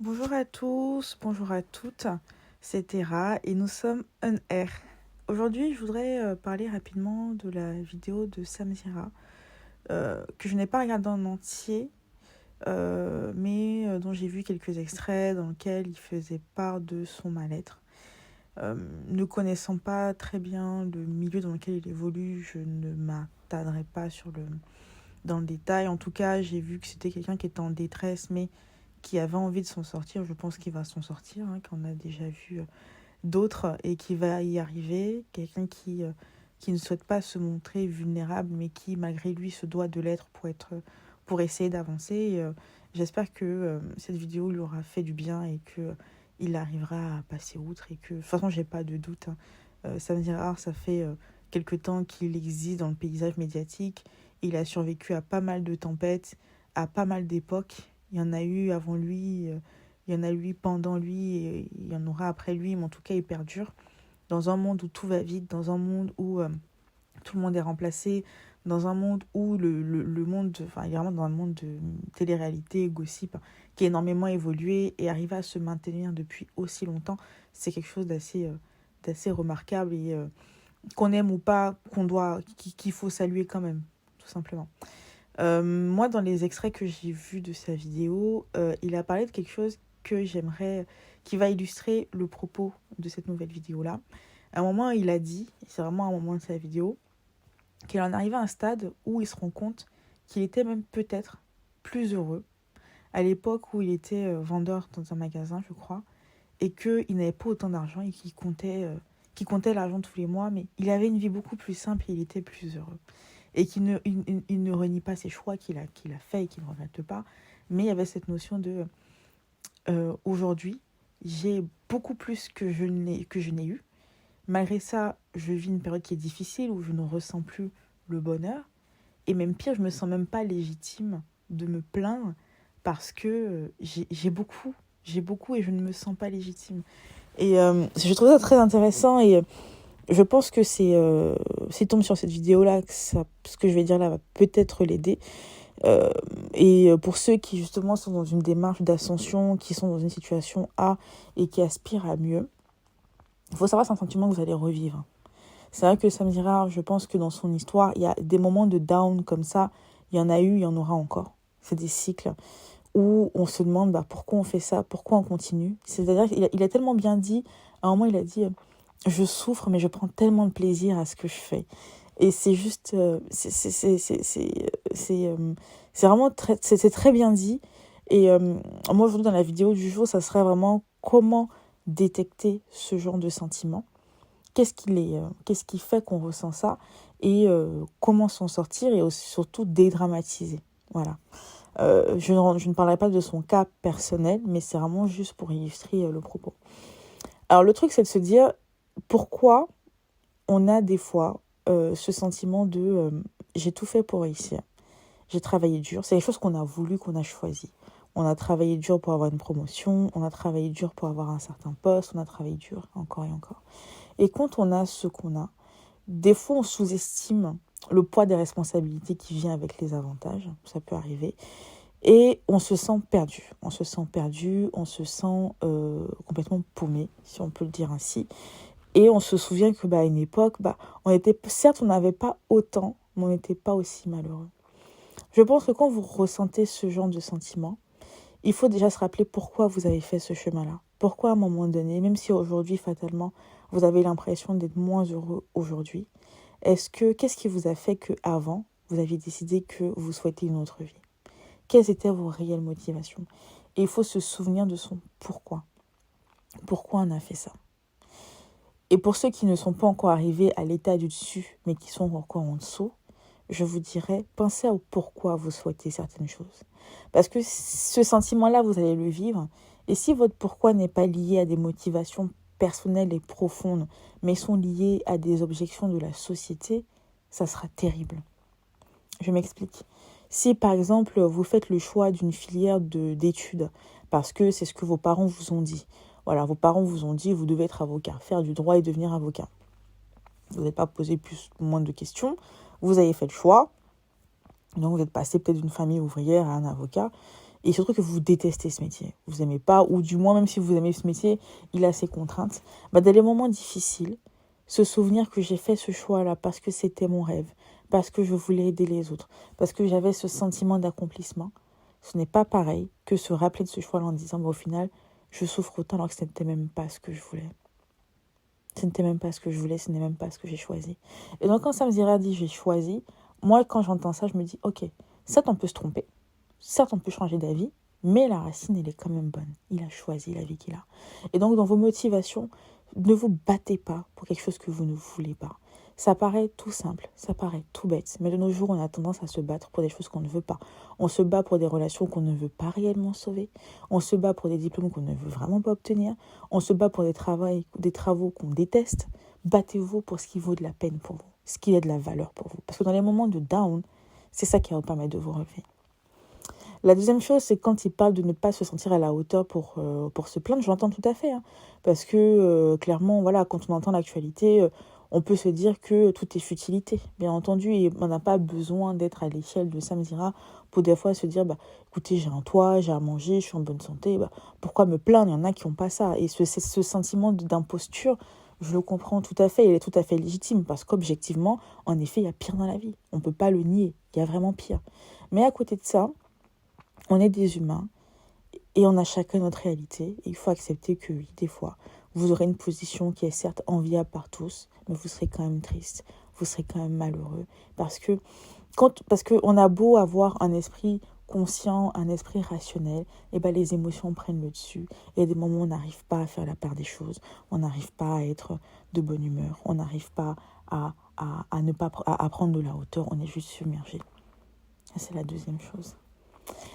Bonjour à tous, bonjour à toutes, c'est Tera et nous sommes on air. Aujourd'hui, je voudrais parler rapidement de la vidéo de Samzira que je n'ai pas regardée en entier, mais dont j'ai vu quelques extraits dans lesquels il faisait part de son mal-être. Ne connaissant pas très bien le milieu dans lequel il évolue, je ne m'attarderai pas dans le détail. En tout cas, j'ai vu que c'était quelqu'un qui était en détresse, mais qui avait envie de s'en sortir. Je pense qu'il va s'en sortir, hein, qu'on a déjà vu d'autres et qui va y arriver. Quelqu'un qui ne souhaite pas se montrer vulnérable, mais qui, malgré lui, se doit de l'être pour essayer d'avancer. J'espère que cette vidéo lui aura fait du bien et que il arrivera à passer outre. Et que, de toute façon, j'ai pas de doute. Hein. Sam Gerard, ça fait quelque temps qu'il existe dans le paysage médiatique. Il a survécu à pas mal de tempêtes, à pas mal d'époques. Il y en a eu avant lui, il y en a eu pendant lui, et il y en aura après lui, mais en tout cas, il perdure. Dans un monde où tout va vite, dans un monde où tout le monde est remplacé, dans un monde où le monde, enfin, il est vraiment dans un monde de télé-réalité, gossip, qui a énormément évolué et arrive à se maintenir depuis aussi longtemps, c'est quelque chose d'assez remarquable et qu'on aime ou pas, qu'il faut saluer quand même, tout simplement. Moi, dans les extraits que j'ai vus de sa vidéo, il a parlé de quelque chose que j'aimerais, qui va illustrer le propos de cette nouvelle vidéo-là. À un moment, il a dit, c'est vraiment un moment de sa vidéo, qu'il en arrivait à un stade où il se rend compte qu'il était même peut-être plus heureux à l'époque où il était vendeur dans un magasin, je crois, et qu'il n'avait pas autant d'argent et qu'il comptait l'argent tous les mois, mais il avait une vie beaucoup plus simple et il était plus heureux et qu'il ne renie pas ses choix qu'il a fait et qu'il ne regrette pas. Mais il y avait cette notion de aujourd'hui, j'ai beaucoup plus que je n'ai eu. Malgré ça, je vis une période qui est difficile où je ne ressens plus le bonheur. Et même pire, je me sens même pas légitime de me plaindre parce que j'ai beaucoup et je ne me sens pas légitime. Et je trouve ça très intéressant et je pense que s'il tombe sur cette vidéo-là, ce que je vais dire là va peut-être l'aider. Et pour ceux qui justement sont dans une démarche d'ascension, qui sont dans une situation A et qui aspirent à mieux, il faut savoir que c'est un sentiment que vous allez revivre. C'est vrai que Sam Gerard, je pense que dans son histoire, il y a des moments de down comme ça, il y en a eu, il y en aura encore. C'est des cycles où on se demande pourquoi on fait ça, pourquoi on continue. C'est-à-dire qu'il a tellement bien dit, à un moment il a dit je souffre mais je prends tellement de plaisir à ce que je fais. Et c'est juste, c'est vraiment c'est très bien dit. Et moi aujourd'hui dans la vidéo du jour, ça serait vraiment comment détecter ce genre de sentiment. Qu'est-ce qui fait qu'on ressent ça et comment s'en sortir et aussi, surtout dédramatiser. Voilà. Je ne parlerai pas de son cas personnel, mais c'est vraiment juste pour illustrer le propos. Alors le truc, c'est de se dire pourquoi on a des fois ce sentiment de j'ai tout fait pour réussir. J'ai travaillé dur. C'est les choses qu'on a voulu, qu'on a choisi. On a travaillé dur pour avoir une promotion, on a travaillé dur pour avoir un certain poste, on a travaillé dur encore et encore. Et quand on a ce qu'on a, des fois on sous-estime le poids des responsabilités qui vient avec les avantages, ça peut arriver, et on se sent perdu. On se sent perdu, on se sent complètement paumé, si on peut le dire ainsi. Et on se souvient que à une époque, on était, certes on n'avait pas autant, mais on n'était pas aussi malheureux. Je pense que quand vous ressentez ce genre de sentiment, il faut déjà se rappeler pourquoi vous avez fait ce chemin-là. Pourquoi à un moment donné, même si aujourd'hui, fatalement, vous avez l'impression d'être moins heureux aujourd'hui, qu'est-ce qui vous a fait qu'avant, vous aviez décidé que vous souhaitez une autre vie? Quelles étaient vos réelles motivations? Et il faut se souvenir de son pourquoi. Pourquoi on a fait ça? Et pour ceux qui ne sont pas encore arrivés à l'état du dessus, mais qui sont encore en dessous, je vous dirais, pensez au pourquoi vous souhaitez certaines choses. Parce que ce sentiment-là, vous allez le vivre. Et si votre pourquoi n'est pas lié à des motivations personnelles et profondes, mais sont liées à des objections de la société, ça sera terrible. Je m'explique. Si par exemple, vous faites le choix d'une filière d'études, parce que c'est ce que vos parents vous ont dit. Voilà, vos parents vous ont dit, vous devez être avocat, faire du droit et devenir avocat. Vous n'avez pas posé plus ou moins de questions. Vous avez fait le choix. Donc, vous êtes passé peut-être d'une famille ouvrière à un avocat. et surtout que vous détestez ce métier, vous n'aimez pas, ou du moins même si vous aimez ce métier, il a ses contraintes, bah, dans les moments difficiles, se souvenir que j'ai fait ce choix-là parce que c'était mon rêve, parce que je voulais aider les autres, parce que j'avais ce sentiment d'accomplissement, ce n'est pas pareil que se rappeler de ce choix-là en disant, bah, au final, je souffre autant alors que ce n'était même pas ce que je voulais. Ce n'était même pas ce que je voulais, ce n'est même pas ce que j'ai choisi. Et donc quand Sam Zira dit j'ai choisi, moi quand j'entends ça, je me dis ok, certes on peut se tromper, certes on peut changer d'avis, mais la racine elle est quand même bonne. Il a choisi la vie qu'il a. Et donc dans vos motivations, ne vous battez pas pour quelque chose que vous ne voulez pas. Ça paraît tout simple, ça paraît tout bête, mais de nos jours on a tendance à se battre pour des choses qu'on ne veut pas. On se bat pour des relations qu'on ne veut pas réellement sauver. On se bat pour des diplômes qu'on ne veut vraiment pas obtenir. On se bat pour des travaux qu'on déteste. Battez-vous pour ce qui vaut de la peine pour vous, ce qui a de la valeur pour vous. Parce que dans les moments de down, c'est ça qui va vous permettre de vous relever. La deuxième chose, c'est quand il parle de ne pas se sentir à la hauteur pour se plaindre, je l'entends tout à fait. Hein, parce que clairement, voilà, quand on entend l'actualité, on peut se dire que tout est futilité. Bien entendu, et on n'a pas besoin d'être à l'échelle de Sam Zira pour des fois se dire, bah, écoutez, j'ai un toit, j'ai à manger, je suis en bonne santé, bah, pourquoi me plaindre? Il y en a qui n'ont pas ça. Et ce sentiment d'imposture, je le comprends tout à fait, il est tout à fait légitime, parce qu'objectivement, en effet, il y a pire dans la vie. On ne peut pas le nier, il y a vraiment pire. Mais à côté de ça, on est des humains et on a chacun notre réalité. Et il faut accepter que oui, des fois, vous aurez une position qui est certes enviable par tous, mais vous serez quand même triste, vous serez quand même malheureux. Parce qu'on a beau avoir un esprit conscient, un esprit rationnel, et ben les émotions prennent le dessus. Et il y a des moments où on n'arrive pas à faire la part des choses, on n'arrive pas à être de bonne humeur, on n'arrive pas à prendre de la hauteur, on est juste submergé. C'est la deuxième chose.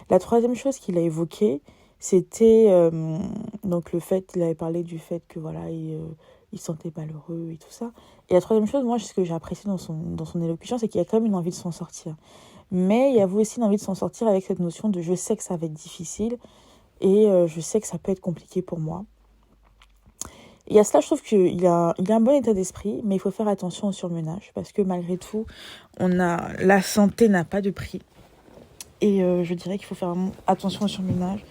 La troisième chose qu'il a évoquée, c'était donc le fait, il avait parlé du fait que voilà, il se sentait malheureux et tout ça. Et la troisième chose, moi, ce que j'ai apprécié dans son élocution, c'est qu'il y a quand même une envie de s'en sortir. Mais il y avait aussi une envie de s'en sortir avec cette notion de je sais que ça va être difficile et je sais que ça peut être compliqué pour moi. Et à cela, je trouve qu'il a un bon état d'esprit, mais il faut faire attention au surmenage parce que malgré tout, la santé n'a pas de prix. Et je dirais qu'il faut faire attention au surmenage.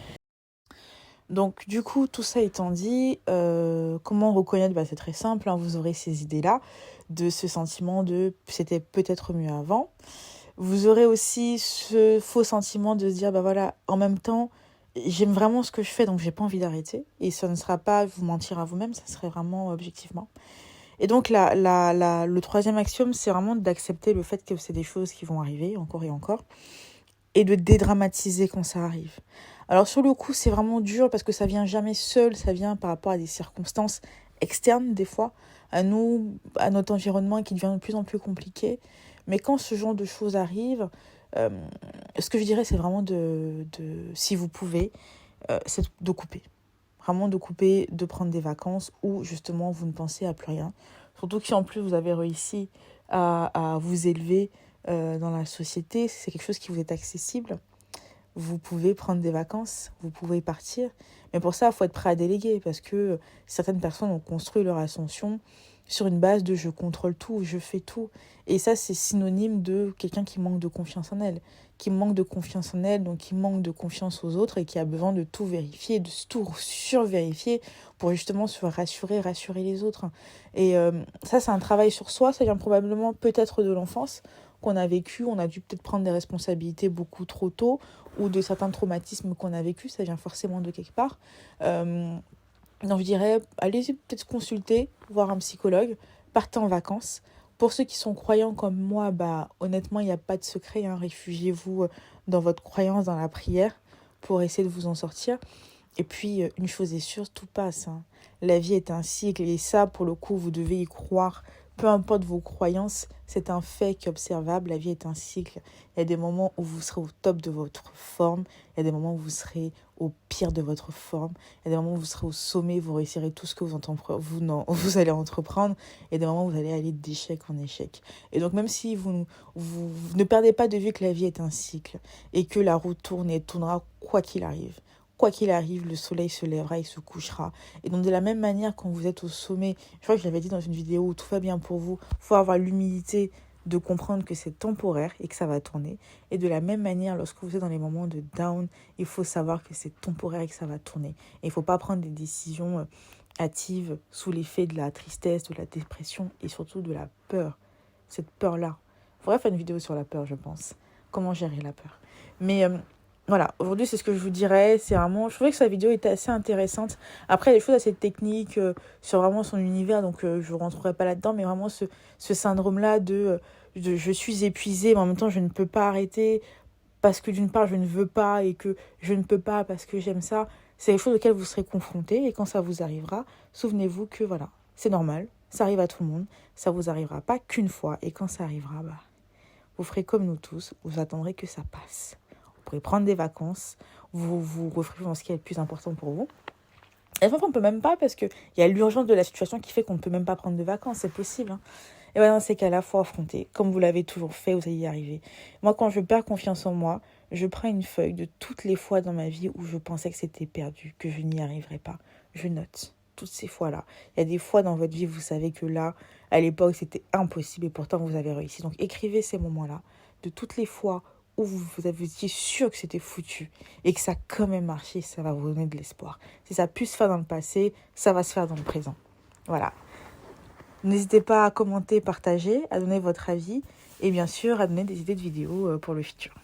Donc du coup, tout ça étant dit, comment reconnaître? C'est très simple, hein, vous aurez ces idées-là, de ce sentiment de c'était peut-être mieux avant. Vous aurez aussi ce faux sentiment de se dire, voilà, en même temps, j'aime vraiment ce que je fais, donc j'ai pas envie d'arrêter. Et ça ne sera pas vous mentir à vous-même, ça serait vraiment objectivement. Et donc le troisième axiome, c'est vraiment d'accepter le fait que c'est des choses qui vont arriver, encore et encore, et de dédramatiser quand ça arrive. Alors sur le coup, c'est vraiment dur parce que ça vient jamais seul, ça vient par rapport à des circonstances externes des fois, à nous, à notre environnement qui devient de plus en plus compliqué. Mais quand ce genre de choses arrivent, ce que je dirais, c'est vraiment si vous pouvez, c'est de couper. Vraiment de couper, de prendre des vacances où justement vous ne pensez à plus rien. Surtout si en plus vous avez réussi à vous élever dans la société, c'est quelque chose qui vous est accessible. Vous pouvez prendre des vacances, vous pouvez partir. Mais pour ça, il faut être prêt à déléguer parce que certaines personnes ont construit leur ascension sur une base de je contrôle tout, je fais tout. Et ça, c'est synonyme de quelqu'un qui manque de confiance en elle. Qui manque de confiance en elle, donc qui manque de confiance aux autres et qui a besoin de tout vérifier, de tout survérifier pour justement se rassurer les autres. Et ça, c'est un travail sur soi. Ça vient probablement peut-être de l'enfance qu'on a vécu. On a dû peut-être prendre des responsabilités beaucoup trop tôt ou de certains traumatismes qu'on a vécu, ça vient forcément de quelque part. Donc je dirais, allez peut-être consulter, voir un psychologue, partez en vacances. Pour ceux qui sont croyants comme moi, honnêtement, il n'y a pas de secret, hein, réfugiez-vous dans votre croyance, dans la prière, pour essayer de vous en sortir. Et puis, une chose est sûre, tout passe. Hein. La vie est un cycle, et ça, pour le coup, vous devez y croire. Peu importe vos croyances, c'est un fait qui est observable. La vie est un cycle. Il y a des moments où vous serez au top de votre forme. Il y a des moments où vous serez au pire de votre forme. Il y a des moments où vous serez au sommet, vous réussirez tout ce que vous allez entreprendre. Il y a des moments où vous allez aller d'échec en échec. Et donc, même si vous ne perdez pas de vue que la vie est un cycle et que la roue tourne et tournera quoi qu'il arrive. Quoi qu'il arrive, le soleil se lèvera et se couchera. Et donc, de la même manière, quand vous êtes au sommet, je crois que je l'avais dit dans une vidéo où tout va bien pour vous, il faut avoir l'humilité de comprendre que c'est temporaire et que ça va tourner. Et de la même manière, lorsque vous êtes dans les moments de down, il faut savoir que c'est temporaire et que ça va tourner. Et il ne faut pas prendre des décisions hâtives sous l'effet de la tristesse, de la dépression et surtout de la peur. Cette peur-là. Il faudrait faire une vidéo sur la peur, je pense. Comment gérer la peur. Mais voilà, aujourd'hui, c'est ce que je vous dirais. C'est vraiment, je trouvais que sa vidéo était assez intéressante. Après, il y a des choses assez techniques sur vraiment son univers, donc je ne rentrerai pas là-dedans. Mais vraiment, ce syndrome-là de je suis épuisée, mais en même temps, je ne peux pas arrêter parce que d'une part, je ne veux pas et que je ne peux pas parce que j'aime ça. C'est des choses auxquelles vous serez confrontés. Et quand ça vous arrivera, souvenez-vous que voilà, c'est normal. Ça arrive à tout le monde. Ça vous arrivera pas qu'une fois. Et quand ça arrivera, bah, vous ferez comme nous tous. Vous attendrez que ça passe. Vous pourrez prendre des vacances. Vous referez dans ce qui est le plus important pour vous. Et enfin, on ne peut même pas parce qu'il y a l'urgence de la situation qui fait qu'on ne peut même pas prendre de vacances. C'est possible. Hein. Et voilà, dans ces cas-là, il faut affronter. Comme vous l'avez toujours fait, vous allez y arriver. Moi, quand je perds confiance en moi, je prends une feuille de toutes les fois dans ma vie où je pensais que c'était perdu, que je n'y arriverais pas. Je note toutes ces fois-là. Il y a des fois dans votre vie, vous savez que là, à l'époque, c'était impossible et pourtant vous avez réussi. Donc écrivez ces moments-là de toutes les fois où vous étiez sûr que c'était foutu et que ça a quand même marché, ça va vous donner de l'espoir. Si ça a pu se faire dans le passé, ça va se faire dans le présent. Voilà. N'hésitez pas à commenter, partager, à donner votre avis et bien sûr à donner des idées de vidéos pour le futur.